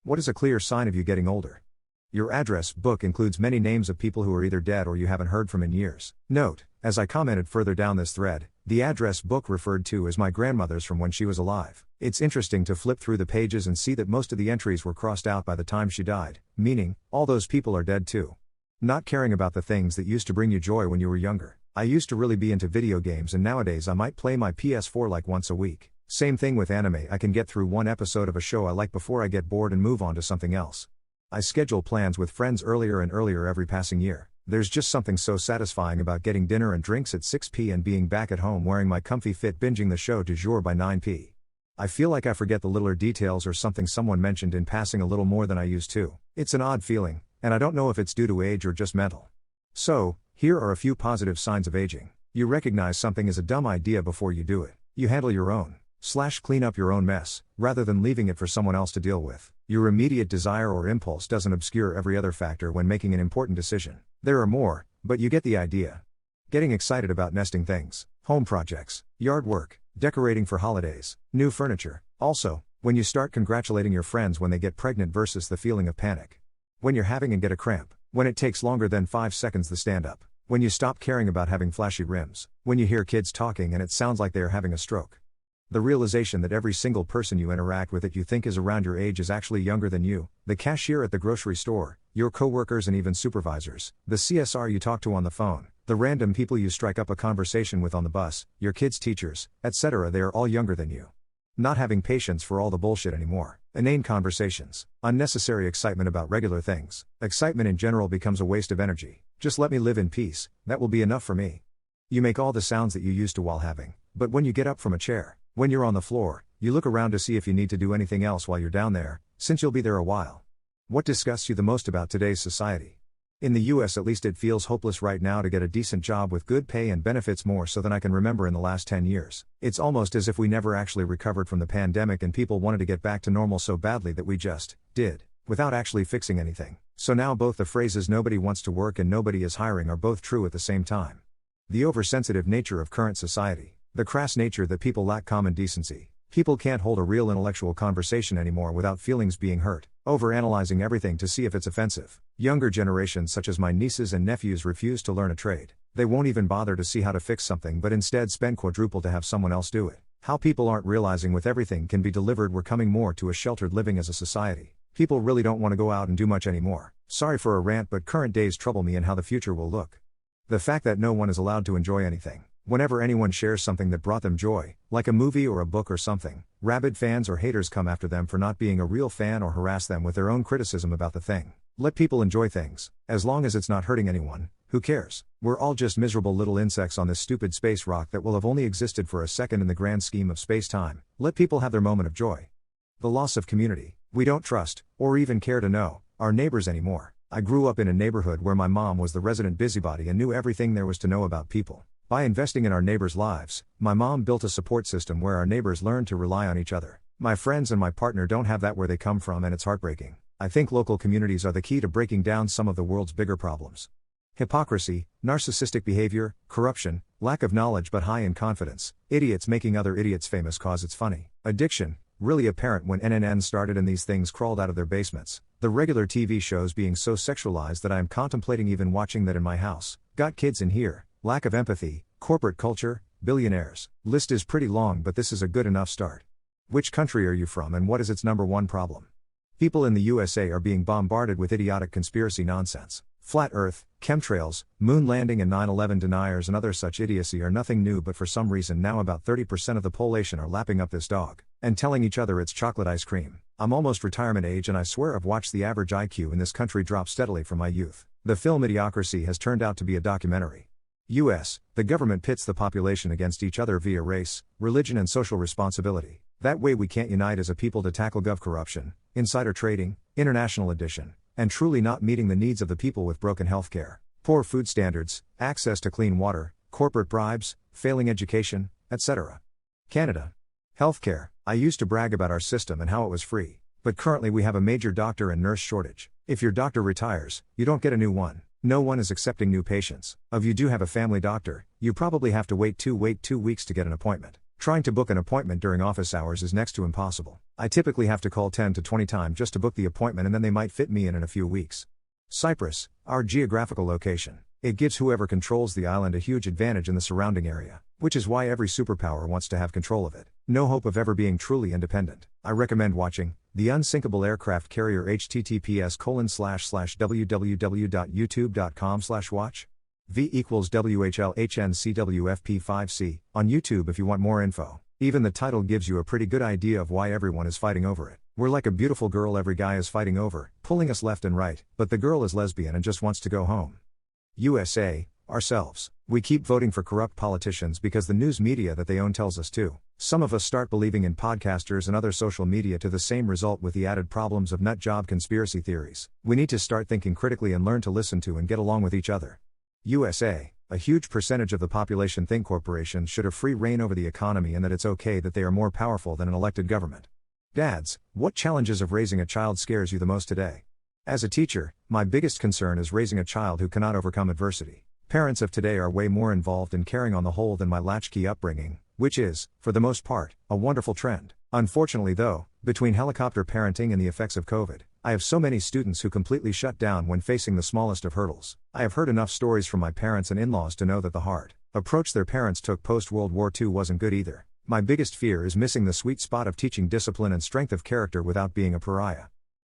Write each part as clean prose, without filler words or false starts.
What is a clear sign of you getting older? Your address book includes many names of people who are either dead or you haven't heard from in years. Note, as I commented further down this thread, the address book referred to is my grandmother's from when she was alive. It's interesting to flip through the pages and see that most of the entries were crossed out by the time she died, meaning, all those people are dead too. Not caring about the things that used to bring you joy when you were younger. I used to really be into video games and nowadays I might play my PS4 like once a week. Same thing with anime, I can get through one episode of a show I like before I get bored and move on to something else. I schedule plans with friends earlier and earlier every passing year. There's just something so satisfying about getting dinner and drinks at 6 p.m. and being back at home wearing my comfy fit binging the show du jour by 9 p.m. I feel like I forget the littler details or something someone mentioned in passing a little more than I used to. It's an odd feeling, and I don't know if it's due to age or just mental. So, here are a few positive signs of aging. You recognize something is a dumb idea before you do it. You handle your own clean up your own mess, rather than leaving it for someone else to deal with. Your immediate desire or impulse doesn't obscure every other factor when making an important decision. There are more, but you get the idea. Getting excited about nesting things, home projects, yard work, decorating for holidays, new furniture. Also, when you start congratulating your friends when they get pregnant versus the feeling of panic. When you're having and get a cramp. When it takes longer than 5 seconds to stand up. When you stop caring about having flashy rims. When you hear kids talking and it sounds like they are having a stroke. The realization that every single person you interact with that you think is around your age is actually younger than you, the cashier at the grocery store, your coworkers and even supervisors, the CSR you talk to on the phone, the random people you strike up a conversation with on the bus, your kids' teachers, etc. They are all younger than you. Not having patience for all the bullshit anymore. Inane conversations. Unnecessary excitement about regular things. Excitement in general becomes a waste of energy. Just let me live in peace, that will be enough for me. You make all the sounds that you used to while having, but when you get up from a chair, when you're on the floor, you look around to see if you need to do anything else while you're down there, since you'll be there a while. What disgusts you the most about today's society? In the US at least it feels hopeless right now to get a decent job with good pay and benefits more so than I can remember in the last 10 years. It's almost as if we never actually recovered from the pandemic and people wanted to get back to normal so badly that we just did, without actually fixing anything. So now both the phrases nobody wants to work and nobody is hiring are both true at the same time. The oversensitive nature of current society. The crass nature that people lack common decency. People can't hold a real intellectual conversation anymore without feelings being hurt, overanalyzing everything to see if it's offensive. Younger generations such as my nieces and nephews refuse to learn a trade. They won't even bother to see how to fix something but instead spend quadruple to have someone else do it. How people aren't realizing with everything can be delivered we're coming more to a sheltered living as a society. People really don't want to go out and do much anymore. Sorry for a rant but current days trouble me and how the future will look. The fact that no one is allowed to enjoy anything. Whenever anyone shares something that brought them joy, like a movie or a book or something, rabid fans or haters come after them for not being a real fan or harass them with their own criticism about the thing. Let people enjoy things. As long as it's not hurting anyone, who cares? We're all just miserable little insects on this stupid space rock that will have only existed for a second in the grand scheme of space-time. Let people have their moment of joy. The loss of community. We don't trust, or even care to know, our neighbors anymore. I grew up in a neighborhood where my mom was the resident busybody and knew everything there was to know about people. By investing in our neighbors' lives, my mom built a support system where our neighbors learned to rely on each other. My friends and my partner don't have that where they come from and it's heartbreaking. I think local communities are the key to breaking down some of the world's bigger problems. Hypocrisy, narcissistic behavior, corruption, lack of knowledge but high in confidence, idiots making other idiots famous cause it's funny. Addiction, really apparent when NNN started and these things crawled out of their basements. The regular TV shows being so sexualized that I am contemplating even watching that in my house. Got kids in here. Lack of empathy, corporate culture, billionaires. List is pretty long but this is a good enough start. Which country are you from and what is its number one problem? People in the USA are being bombarded with idiotic conspiracy nonsense. Flat Earth, chemtrails, moon landing and 9/11 deniers and other such idiocy are nothing new but for some reason now about 30% of the population are lapping up this dog, and telling each other it's chocolate ice cream. I'm almost retirement age and I swear I've watched the average IQ in this country drop steadily from my youth. The film Idiocracy has turned out to be a documentary. U.S., the government pits the population against each other via race, religion and social responsibility. That way we can't unite as a people to tackle gov corruption, insider trading, international addition, and truly not meeting the needs of the people with broken healthcare, poor food standards, access to clean water, corporate bribes, failing education, etc. Canada. Healthcare. I used to brag about our system and how it was free, but currently we have a major doctor and nurse shortage. If your doctor retires, you don't get a new one. No one is accepting new patients. If you do have a family doctor, you probably have to wait 2 weeks to get an appointment. Trying to book an appointment during office hours is next to impossible. I typically have to call 10 to 20 times just to book the appointment, and then they might fit me in a few weeks. Cyprus, our geographical location. It gives whoever controls the island a huge advantage in the surrounding area, which is why every superpower wants to have control of it. No hope of ever being truly independent. I recommend watching The Unsinkable Aircraft Carrier https://www.youtube.com/watch V equals WHLHNCWFP5C on YouTube if you want more info. Even the title gives you a pretty good idea of why everyone is fighting over it. We're like a beautiful girl every guy is fighting over, pulling us left and right, but the girl is lesbian and just wants to go home. USA, ourselves. We keep voting for corrupt politicians because the news media that they own tells us to. Some of us start believing in podcasters and other social media to the same result, with the added problems of nut job conspiracy theories. We need to start thinking critically and learn to listen to and get along with each other. USA, a huge percentage of the population think corporations should have free reign over the economy and that it's okay that they are more powerful than an elected government. Dads, what challenges of raising a child scares you the most today? As a teacher, my biggest concern is raising a child who cannot overcome adversity. Parents of today are way more involved in caring on the whole than my latchkey upbringing, which is, for the most part, a wonderful trend. Unfortunately though, between helicopter parenting and the effects of COVID, I have so many students who completely shut down when facing the smallest of hurdles. I have heard enough stories from my parents and in-laws to know that the hard approach their parents took post-World War II wasn't good either. My biggest fear is missing the sweet spot of teaching discipline and strength of character without being a pariah.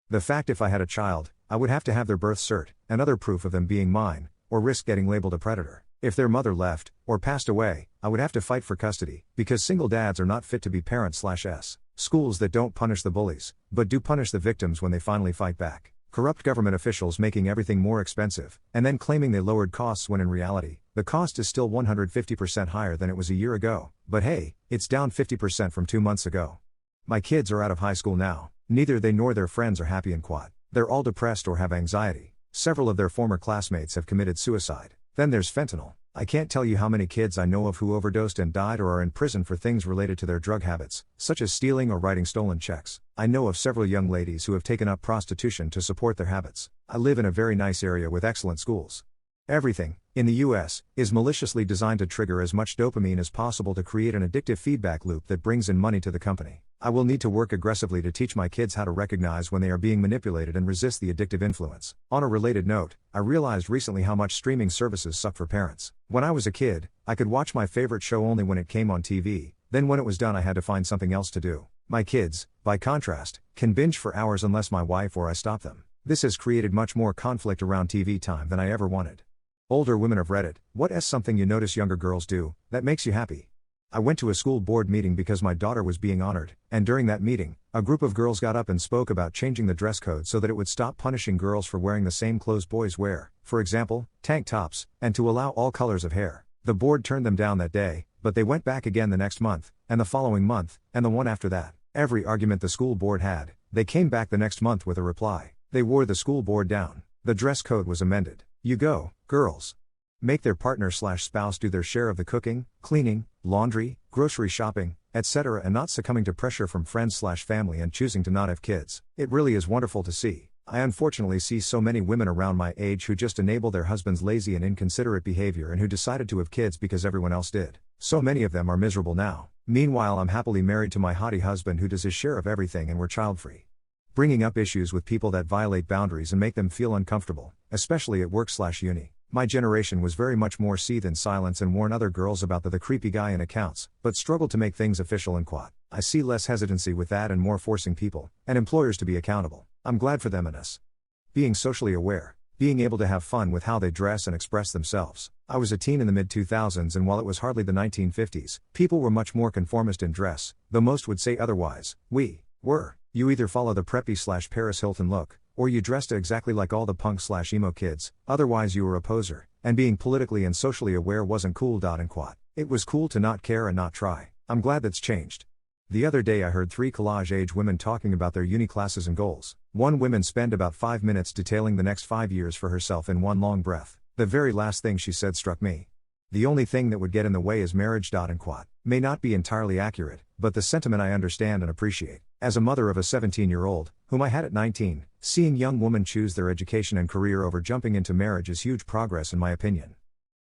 The fact if I had a child, I would have to have their birth cert, and other proof of them being mine, or risk getting labeled a predator. If their mother left, or passed away, I would have to fight for custody, because single dads are not fit to be parents/s. Schools that don't punish the bullies, but do punish the victims when they finally fight back. Corrupt government officials making everything more expensive, and then claiming they lowered costs when in reality, the cost is still 150% higher than it was a year ago, but hey, it's down 50% from 2 months ago. My kids are out of high school now. Neither they nor their friends are happy in quad. They're all depressed or have anxiety. Several of their former classmates have committed suicide. Then there's fentanyl. I can't tell you how many kids I know of who overdosed and died or are in prison for things related to their drug habits, such as stealing or writing stolen checks. I know of several young ladies who have taken up prostitution to support their habits. I live in a very nice area with excellent schools. Everything, in the US, is maliciously designed to trigger as much dopamine as possible to create an addictive feedback loop that brings in money to the company. I will need to work aggressively to teach my kids how to recognize when they are being manipulated and resist the addictive influence. On a related note, I realized recently how much streaming services suck for parents. When I was a kid, I could watch my favorite show only when it came on TV, then when it was done I had to find something else to do. My kids, by contrast, can binge for hours unless my wife or I stop them. This has created much more conflict around TV time than I ever wanted. Older women of Reddit, what is something you notice younger girls do that makes you happy? I went to a school board meeting because my daughter was being honored, and during that meeting, a group of girls got up and spoke about changing the dress code so that it would stop punishing girls for wearing the same clothes boys wear, for example, tank tops, and to allow all colors of hair. The board turned them down that day, but they went back again the next month, and the following month, and the one after that. Every argument the school board had, they came back the next month with a reply. They wore the school board down. The dress code was amended. You go, girls. Make their partner/spouse do their share of the cooking, cleaning, laundry, grocery shopping, etc., and not succumbing to pressure from friends/family and choosing to not have kids. It really is wonderful to see. I unfortunately see so many women around my age who just enable their husband's lazy and inconsiderate behavior and who decided to have kids because everyone else did. So many of them are miserable now. Meanwhile, I'm happily married to my haughty husband who does his share of everything and we're child-free. Bringing up issues with people that violate boundaries and make them feel uncomfortable, especially at work/uni. My generation was very much more seethe in silence and warn other girls about the creepy guy in accounts, but struggled to make things official and quad. I see less hesitancy with that and more forcing people and employers to be accountable. I'm glad for them and us. Being socially aware, being able to have fun with how they dress and express themselves. I was a teen in the mid-2000s, and while it was hardly the 1950s, people were much more conformist in dress, though most would say otherwise. We were. You either follow the preppy/Paris Hilton look, or you dressed exactly like all the punk/emo kids, otherwise you were a poser, and being politically and socially aware wasn't cool. And quad. It was cool to not care and not try. I'm glad that's changed. The other day I heard 3 college-age women talking about their uni classes and goals. One woman spent about 5 minutes detailing the next 5 years for herself in one long breath. The very last thing she said struck me. The only thing that would get in the way is marriage. And quad. May not be entirely accurate, but the sentiment I understand and appreciate. As a mother of a 17-year-old, whom I had at 19, seeing young women choose their education and career over jumping into marriage is huge progress in my opinion.